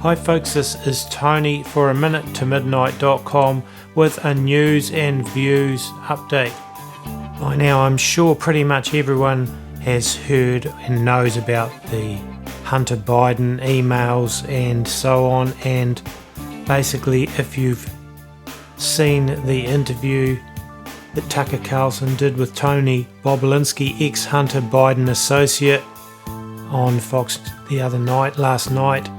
Hi folks, this is Tony for aminutetomidnight.com with a news and views update. By now I'm sure pretty much everyone has heard and knows about the Hunter Biden emails and so on, and basically if you've seen the interview that Tucker Carlson did with Tony Bobulinski, ex-Hunter Biden associate, on Fox last night,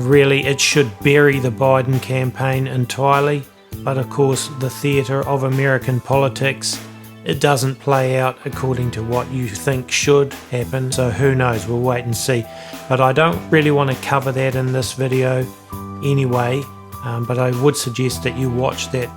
really it should bury the Biden campaign entirely, but of course the theatre of American politics, it doesn't play out according to what you think should happen, so who knows, we'll wait and see. But I don't really want to cover that in this video anyway, but I would suggest that you watch that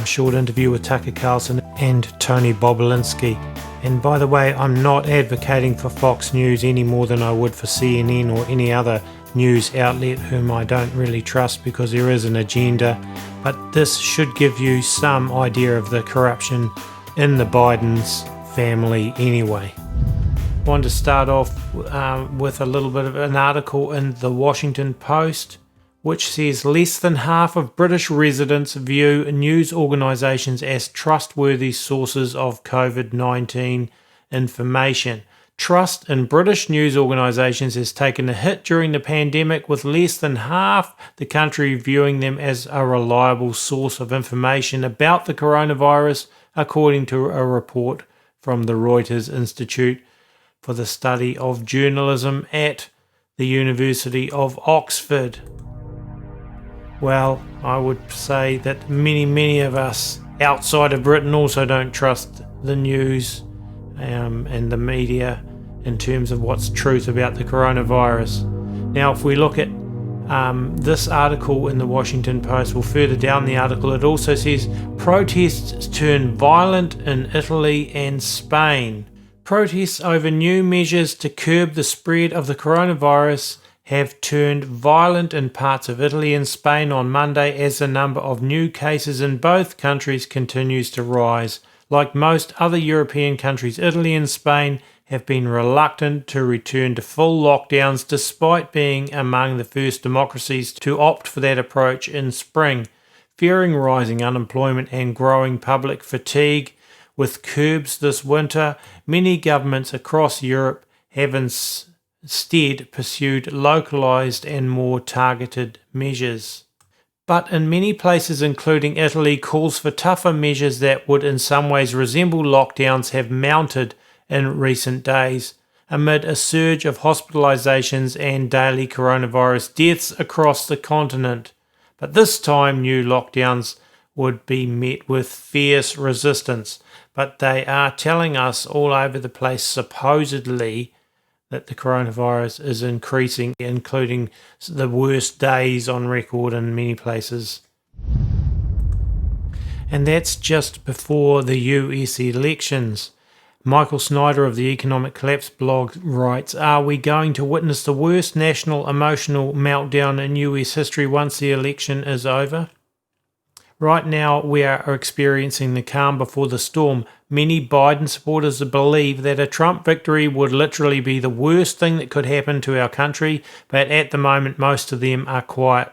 short interview with Tucker Carlson and Tony Bobulinski. And by the way, I'm not advocating for Fox News any more than I would for CNN or any other news outlet whom I don't really trust, because there is an agenda, but this should give you some idea of the corruption in the Biden's family anyway. I want to start off with a little bit of an article in the Washington Post, which says less than half of British residents view news organisations as trustworthy sources of COVID-19 information. Trust in British news organisations has taken a hit during the pandemic, with less than half the country viewing them as a reliable source of information about the coronavirus, according to a report from the Reuters Institute for the Study of Journalism at the University of Oxford. Well, I would say that many of us outside of Britain also don't trust the news and the media in terms of what's truth about the coronavirus. Now, if we look at this article in the Washington Post, well, further down the article, it also says protests turn violent in Italy and Spain. Protests over new measures to curb the spread of the coronavirus have turned violent in parts of Italy and Spain on Monday as the number of new cases in both countries continues to rise. Like most other European countries, Italy and Spain have been reluctant to return to full lockdowns despite being among the first democracies to opt for that approach in spring, fearing rising unemployment and growing public fatigue with curbs this winter. Many governments across Europe have instead pursued localised and more targeted measures. But in many places, including Italy, calls for tougher measures that would in some ways resemble lockdowns have mounted in recent days, amid a surge of hospitalisations and daily coronavirus deaths across the continent. But this time, new lockdowns would be met with fierce resistance. But they are telling us all over the place, supposedly, that the coronavirus is increasing, including the worst days on record in many places. And that's just before the US elections. Michael Snyder of the Economic Collapse blog writes, "Are we going to witness the worst national emotional meltdown in US history once the election is over? Right now, we are experiencing the calm before the storm. Many Biden supporters believe that a Trump victory would literally be the worst thing that could happen to our country, but at the moment, most of them are quite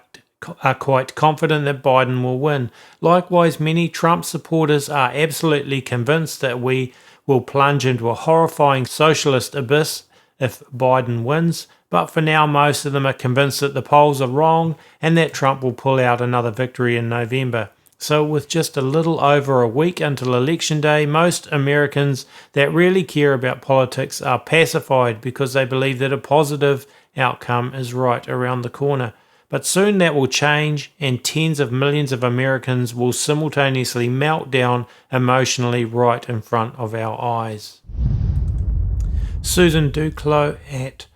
confident that Biden will win. Likewise, many Trump supporters are absolutely convinced that we will plunge into a horrifying socialist abyss if Biden wins, but for now most of them are convinced that the polls are wrong and that Trump will pull out another victory in November. So with just a little over a week until Election Day, most Americans that really care about politics are pacified because they believe that a positive outcome is right around the corner. But soon that will change, and tens of millions of Americans will simultaneously melt down emotionally right in front of our eyes." Susan Duclos at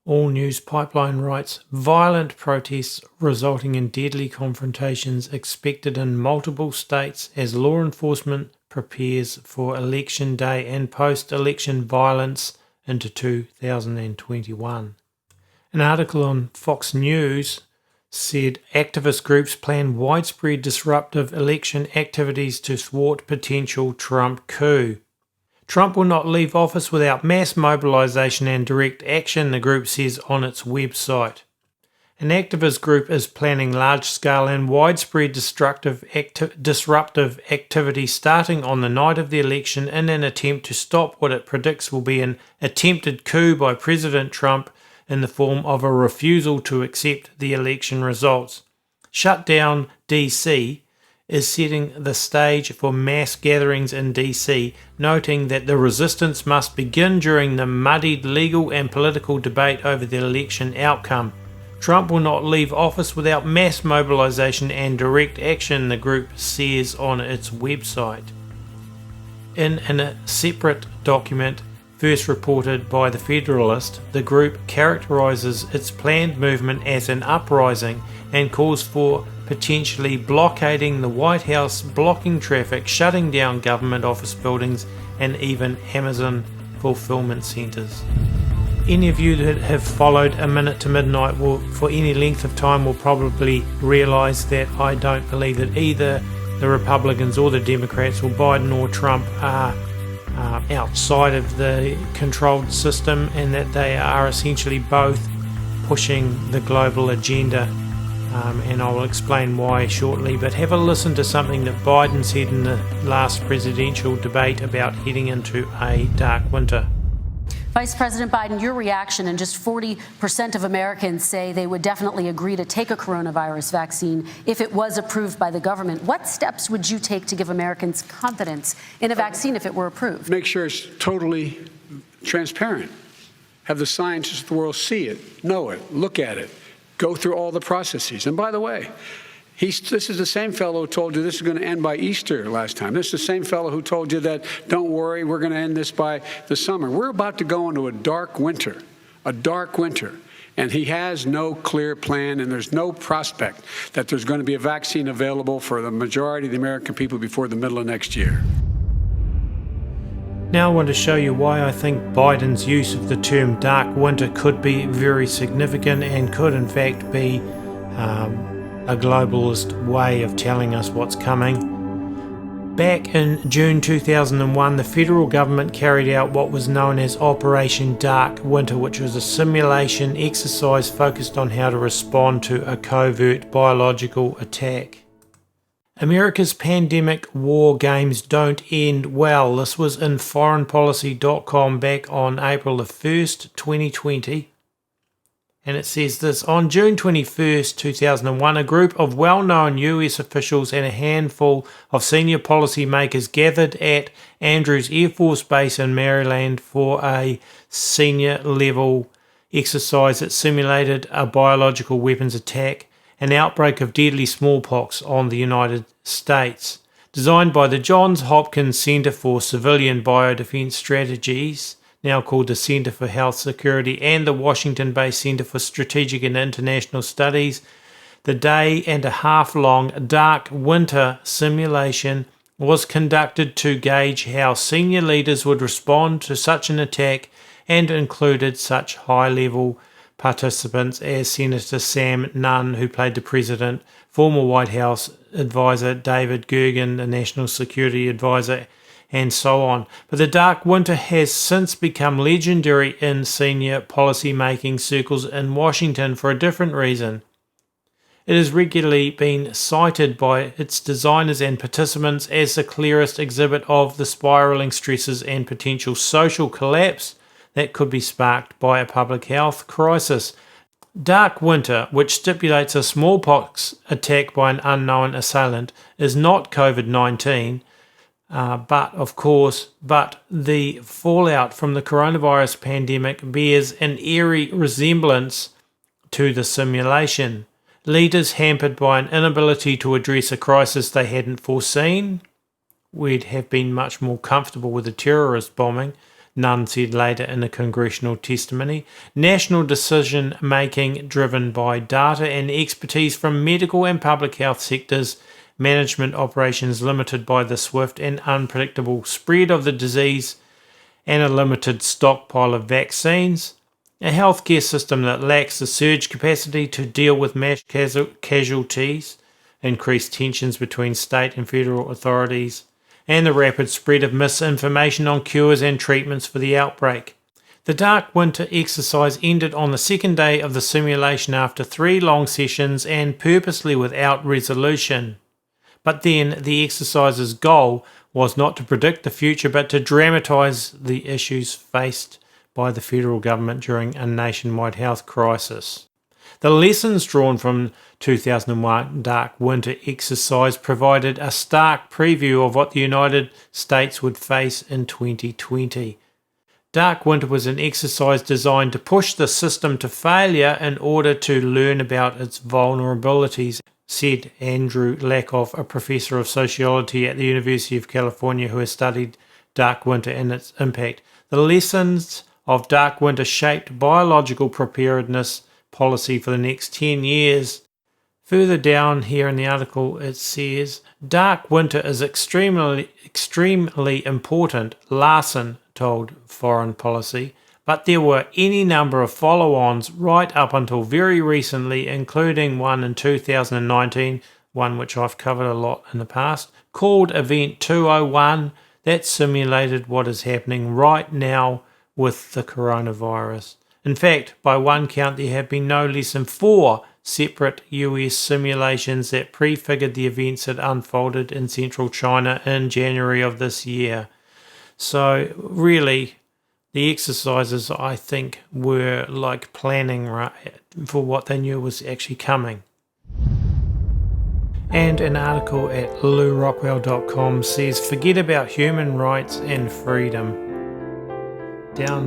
All News Pipeline writes, "Violent protests resulting in deadly confrontations expected in multiple states as law enforcement prepares for Election Day and post-election violence into 2021. An article on Fox News said activist groups plan widespread disruptive election activities to thwart potential Trump coup. Trump will not leave office without mass mobilization and direct action, the group says on its website. An activist group is planning large-scale and widespread disruptive activity starting on the night of the election in an attempt to stop what it predicts will be an attempted coup by President Trump in the form of a refusal to accept the election results. Shutdown DC is setting the stage for mass gatherings in DC, noting that the resistance must begin during the muddied legal and political debate over the election outcome. Trump will not leave office without mass mobilization and direct action, the group says on its website. In a separate document, first reported by The Federalist, the group characterizes its planned movement as an uprising and calls for potentially blockading the White House, blocking traffic, shutting down government office buildings, and even Amazon fulfillment centers. Any of you that have followed A Minute to Midnight will, for any length of time, will probably realize that I don't believe that either the Republicans or the Democrats, or Biden or Trump, are outside of the controlled system, and that they are essentially both pushing the global agenda. And I will explain why shortly, but have a listen to something that Biden said in the last presidential debate about heading into a dark winter. Vice President Biden, your reaction, and just 40% of Americans say they would definitely agree to take a coronavirus vaccine if it was approved by the government. What steps would you take to give Americans confidence in a vaccine if it were approved? Make sure it's totally transparent. Have the scientists of the world see it, know it, look at it, go through all the processes. And by the way, this is the same fellow who told you this is going to end by Easter last time. This is the same fellow who told you that, don't worry, we're going to end this by the summer. We're about to go into a dark winter, and he has no clear plan, and there's no prospect that there's going to be a vaccine available for the majority of the American people before the middle of next year. Now I want to show you why I think Biden's use of the term dark winter could be very significant and could in fact be a globalist way of telling us what's coming. Back in June 2001, the federal government carried out what was known as Operation Dark Winter, which was a simulation exercise focused on how to respond to a covert biological attack. America's pandemic war games don't end well. This was in foreignpolicy.com back on April the 1st, 2020. And it says this: on June 21st, 2001, a group of well-known US officials and a handful of senior policymakers gathered at Andrews Air Force Base in Maryland for a senior-level exercise that simulated a biological weapons attack, an outbreak of deadly smallpox on the United States. Designed by the Johns Hopkins Center for Civilian Biodefense Strategies, now called the Center for Health Security, and the Washington-based Center for Strategic and International Studies, the day-and-a-half-long Dark Winter simulation was conducted to gauge how senior leaders would respond to such an attack, and included such high-level participants as Senator Sam Nunn, who played the president, former White House advisor David Gergen, the national security advisor, and so on. But the Dark Winter has since become legendary in senior policy-making circles in Washington for a different reason. It has regularly been cited by its designers and participants as the clearest exhibit of the spiraling stresses and potential social collapse that could be sparked by a public health crisis. Dark Winter, which stipulates a smallpox attack by an unknown assailant, is not COVID-19, but the fallout from the coronavirus pandemic bears an eerie resemblance to the simulation. Leaders hampered by an inability to address a crisis they hadn't foreseen. We'd have been much more comfortable with a terrorist bombing, Nunn said later in a congressional testimony. National decision-making driven by data and expertise from medical and public health sectors, management operations limited by the swift and unpredictable spread of the disease, and a limited stockpile of vaccines, a healthcare system that lacks the surge capacity to deal with mass casualties, increased tensions between state and federal authorities, and the rapid spread of misinformation on cures and treatments for the outbreak. The Dark Winter exercise ended on the second day of the simulation after 3 long sessions and purposely without resolution. But then the exercise's goal was not to predict the future but to dramatise the issues faced by the federal government during a nationwide health crisis. The lessons drawn from 2001 Dark Winter exercise provided a stark preview of what the United States would face in 2020. Dark Winter was an exercise designed to push the system to failure in order to learn about its vulnerabilities, said Andrew Lakoff, a professor of sociology at the University of California who has studied Dark Winter and its impact. The lessons of Dark Winter shaped biological preparedness policy for the next 10 years. Further down here in the article it says, Dark Winter is extremely important, Larson told Foreign Policy, but there were any number of follow-ons right up until very recently, including one in 2019, one which I've covered a lot in the past, called Event 201, that simulated what is happening right now with the coronavirus. In fact, by one count, there have been no less than 4 separate US simulations that prefigured the events that unfolded in central China in January of this year. So really, the exercises, I think, were like planning for what they knew was actually coming. And an article at lourockwell.com says, forget about human rights and freedom.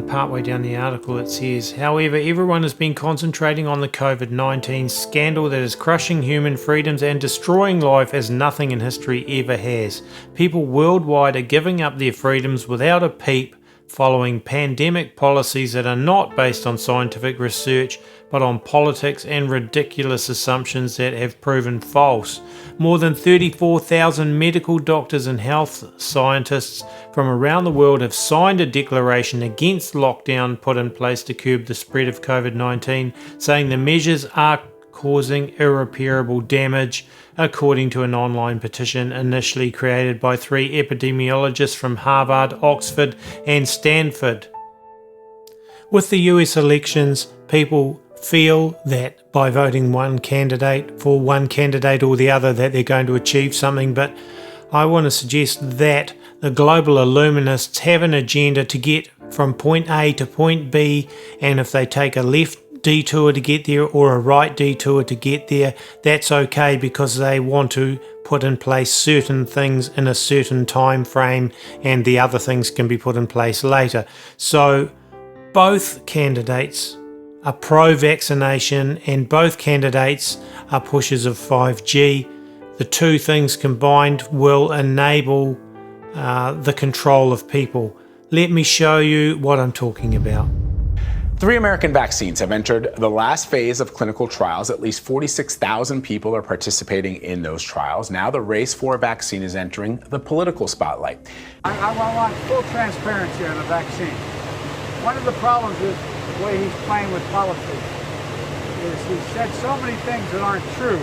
Partway down the article it says, however, everyone has been concentrating on the COVID-19 scandal that is crushing human freedoms and destroying life as nothing in history ever has. People worldwide are giving up their freedoms without a peep, following pandemic policies that are not based on scientific research but on politics and ridiculous assumptions that have proven false. More than 34,000 medical doctors and health scientists from around the world have signed a declaration against lockdown put in place to curb the spread of COVID-19, saying the measures are causing irreparable damage, according to an online petition initially created by 3 epidemiologists from Harvard, Oxford and Stanford. With the US elections, people feel that by voting one candidate or the other that they're going to achieve something, but I want to suggest that the global illuminists have an agenda to get from point A to point B, and if they take a left detour to get there or a right detour to get there, that's okay because they want to put in place certain things in a certain time frame and the other things can be put in place later. So both candidates are pro-vaccination and both candidates are pushers of 5G. The two things combined will enable the control of people. Let me show you what I'm talking about. 3 American vaccines have entered the last phase of clinical trials. At least 46,000 people are participating in those trials. Now the race for a vaccine is entering the political spotlight. I want full transparency on the vaccine. One of the problems is the way he's playing with politics. He said so many things that aren't true.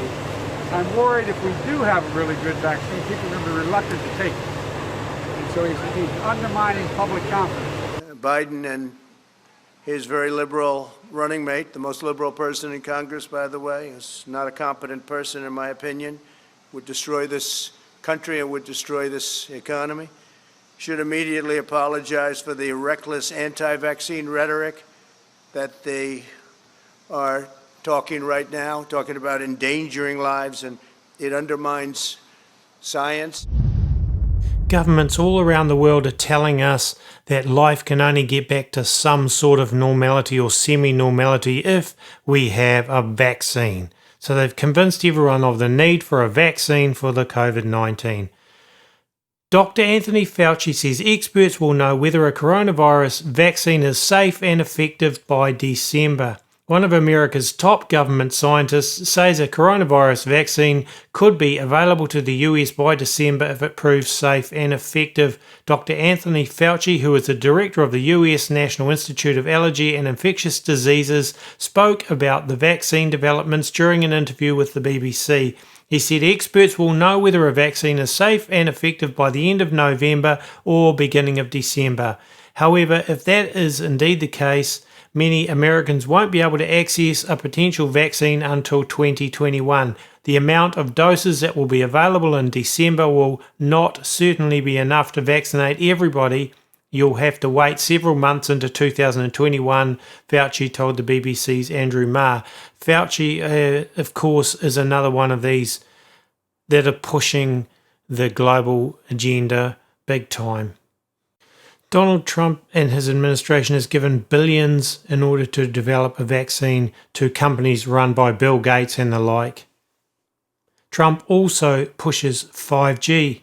I'm worried if we do have a really good vaccine, people are going to be reluctant to take it. And so he's undermining public confidence. Biden and his very liberal running mate, the most liberal person in Congress, by the way, is not a competent person, in my opinion, would destroy this country and would destroy this economy, should immediately apologize for the reckless anti-vaccine rhetoric that they are talking right now, talking about endangering lives, and it undermines science. Governments all around the world are telling us that life can only get back to some sort of normality or semi-normality if we have a vaccine. So they've convinced everyone of the need for a vaccine for the COVID-19. Dr. Anthony Fauci says experts will know whether a coronavirus vaccine is safe and effective by December. One of America's top government scientists says a coronavirus vaccine could be available to the US by December if it proves safe and effective. Dr. Anthony Fauci, who is the director of the US National Institute of Allergy and Infectious Diseases, spoke about the vaccine developments during an interview with the BBC. He said experts will know whether a vaccine is safe and effective by the end of November or beginning of December. However, if that is indeed the case, many Americans won't be able to access a potential vaccine until 2021. The amount of doses that will be available in December will not certainly be enough to vaccinate everybody. You'll have to wait several months into 2021, Fauci told the BBC's Andrew Marr. Fauci, of course, is another one of these that are pushing the global agenda big time. Donald Trump and his administration has given billions in order to develop a vaccine to companies run by Bill Gates and the like. Trump also pushes 5G,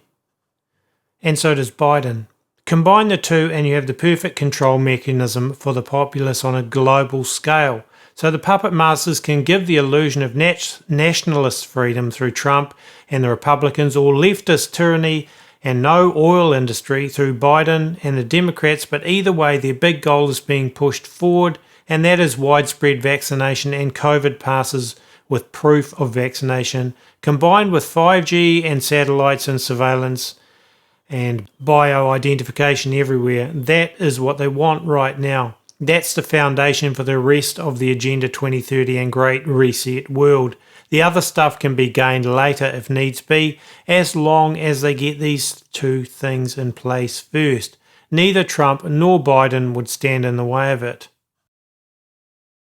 and so does Biden. Combine the two and you have the perfect control mechanism for the populace on a global scale. So the puppet masters can give the illusion of nationalist freedom through Trump and the Republicans, or leftist tyranny and no oil industry through Biden and the Democrats, but either way their big goal is being pushed forward, and that is widespread vaccination and COVID passes with proof of vaccination, combined with 5G and satellites and surveillance and bio-identification everywhere. That is what they want right now. That's the foundation for the rest of the Agenda 2030 and Great Reset world. The other stuff can be gained later if needs be, as long as they get these two things in place first. Neither Trump nor Biden would stand in the way of it.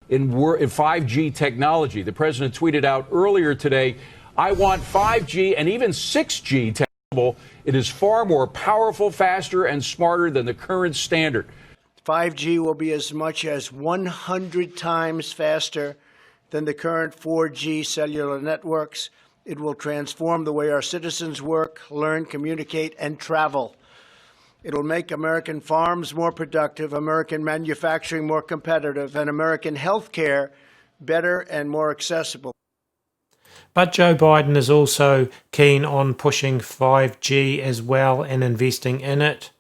In 5G technology, the president tweeted out earlier today, "I want 5G and even 6G technology. It is far more powerful, faster, and smarter than the current standard." 5G will be as much as 100 times faster than the current 4G cellular networks. It will transform the way our citizens work, learn, communicate, and travel. It will make American farms more productive, American manufacturing more competitive, and American healthcare better and more accessible. But Joe Biden is also keen on pushing 5G as well and investing in it.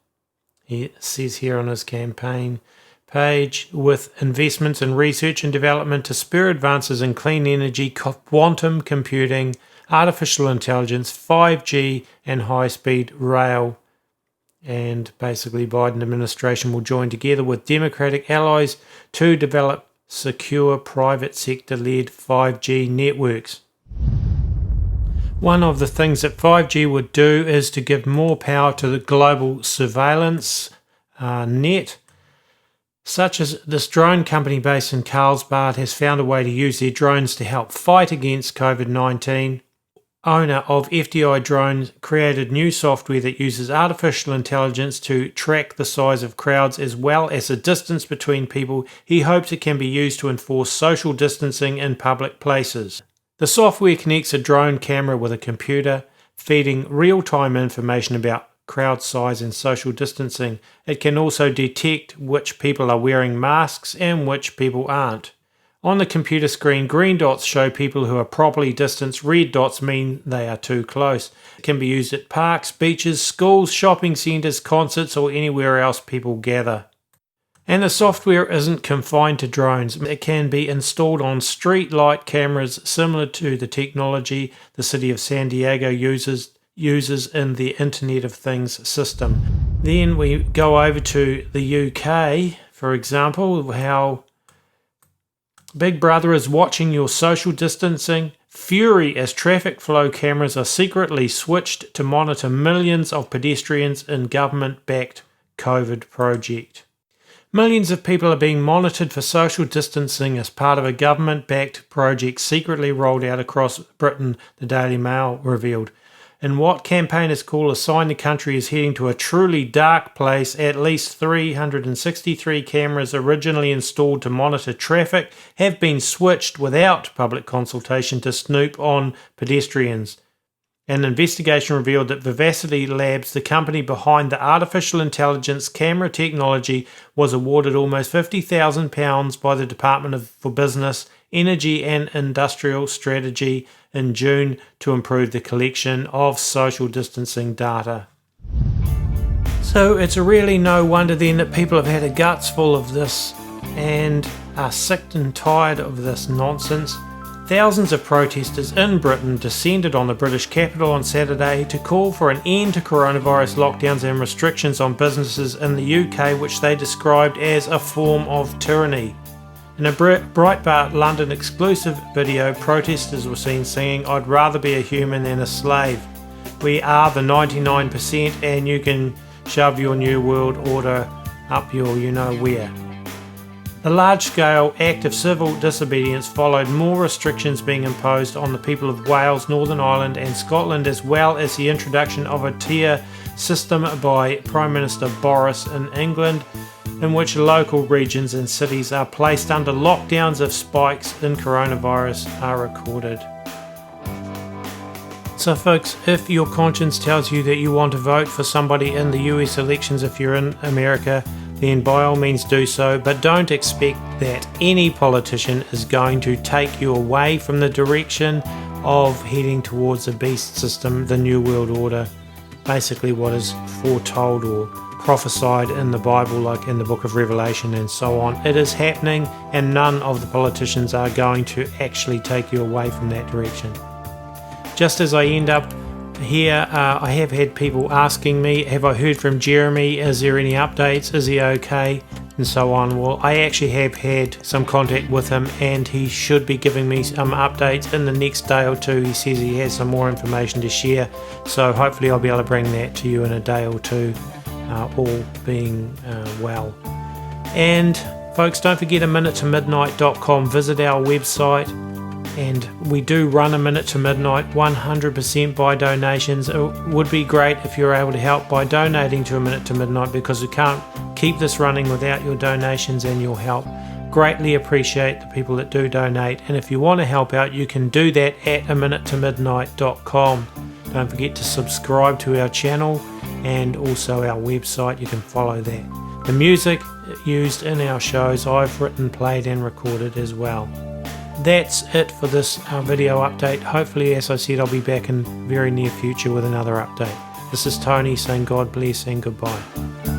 He says here on his campaign page, with investments in research and development to spur advances in clean energy, quantum computing, artificial intelligence, 5G, and high-speed rail. And basically Biden administration will join together with Democratic allies to develop secure private sector-led 5G networks. One of the things that 5G would do is to give more power to the global surveillance net, such as this drone company based in Carlsbad has found a way to use their drones to help fight against COVID-19. Owner of FDI Drones created new software that uses artificial intelligence to track the size of crowds as well as the distance between people. He hopes it can be used to enforce social distancing in public places. The software connects a drone camera with a computer, feeding real-time information about crowd size and social distancing. It can also detect which people are wearing masks and which people aren't. On the computer screen, green dots show people who are properly distanced, red dots mean they are too close. It can be used at parks, beaches, schools, shopping centres, concerts, or anywhere else people gather. And the software isn't confined to drones. It can be installed on street light cameras similar to the technology the city of San Diego uses in the Internet of Things system. Then we go over to the UK, for example, how Big Brother is watching your social distancing. Fury as traffic flow cameras are secretly switched to monitor millions of pedestrians in government-backed COVID project. Millions of people are being monitored for social distancing as part of a government-backed project secretly rolled out across Britain, the Daily Mail revealed. In what campaigners call a sign the country is heading to a truly dark place, at least 363 cameras originally installed to monitor traffic have been switched without public consultation to snoop on pedestrians. An investigation revealed that Vivacity Labs, the company behind the artificial intelligence camera technology, was awarded almost £50,000 by the Department for Business, Energy and Industrial Strategy in June to improve the collection of social distancing data. So it's really no wonder then that people have had a guts full of this and are sick and tired of this nonsense. Thousands of protesters in Britain descended on the British capital on Saturday to call for an end to coronavirus lockdowns and restrictions on businesses in the UK, which they described as a form of tyranny. In a Breitbart London exclusive video, protesters were seen singing, "I'd rather be a human than a slave. We are the 99% and you can shove your new world order up your you-know-where." The large-scale act of civil disobedience followed more restrictions being imposed on the people of Wales, Northern Ireland and Scotland, as well as the introduction of a tier system by Prime Minister Boris in England, in which local regions and cities are placed under lockdowns if spikes in coronavirus are recorded. So folks, if your conscience tells you that you want to vote for somebody in the US elections if you're in America, then by all means do so, but don't expect that any politician is going to take you away from the direction of heading towards a beast system, the New World Order, basically what is foretold or prophesied in the Bible, like in the book of Revelation and so on. It is happening, and none of the politicians are going to actually take you away from that direction. Just as I end up here, I have had people asking me, have I heard from Jeremy? Is there any updates? Is he okay? And so on. Well, I actually have had some contact with him and he should be giving me some updates in the next day or two. He says he has some more information to share, so hopefully I'll be able to bring that to you in a day or two, all being well. And folks, don't forget a-minute-to-midnight.com. Visit our website. And we do run a Minute to Midnight 100% by donations. It would be great if you're able to help by donating to a Minute to Midnight, because we can't keep this running without your donations and your help. Greatly appreciate the people that do donate, and if you want to help out, you can do that at a-minute-to-midnight.com. Don't forget to subscribe to our channel and also our website. You can follow that. The music used in our shows I've written, played and recorded as well. That's it for this video update. Hopefully, as I said, I'll be back in very near future with another update. This is Tony saying God bless and goodbye.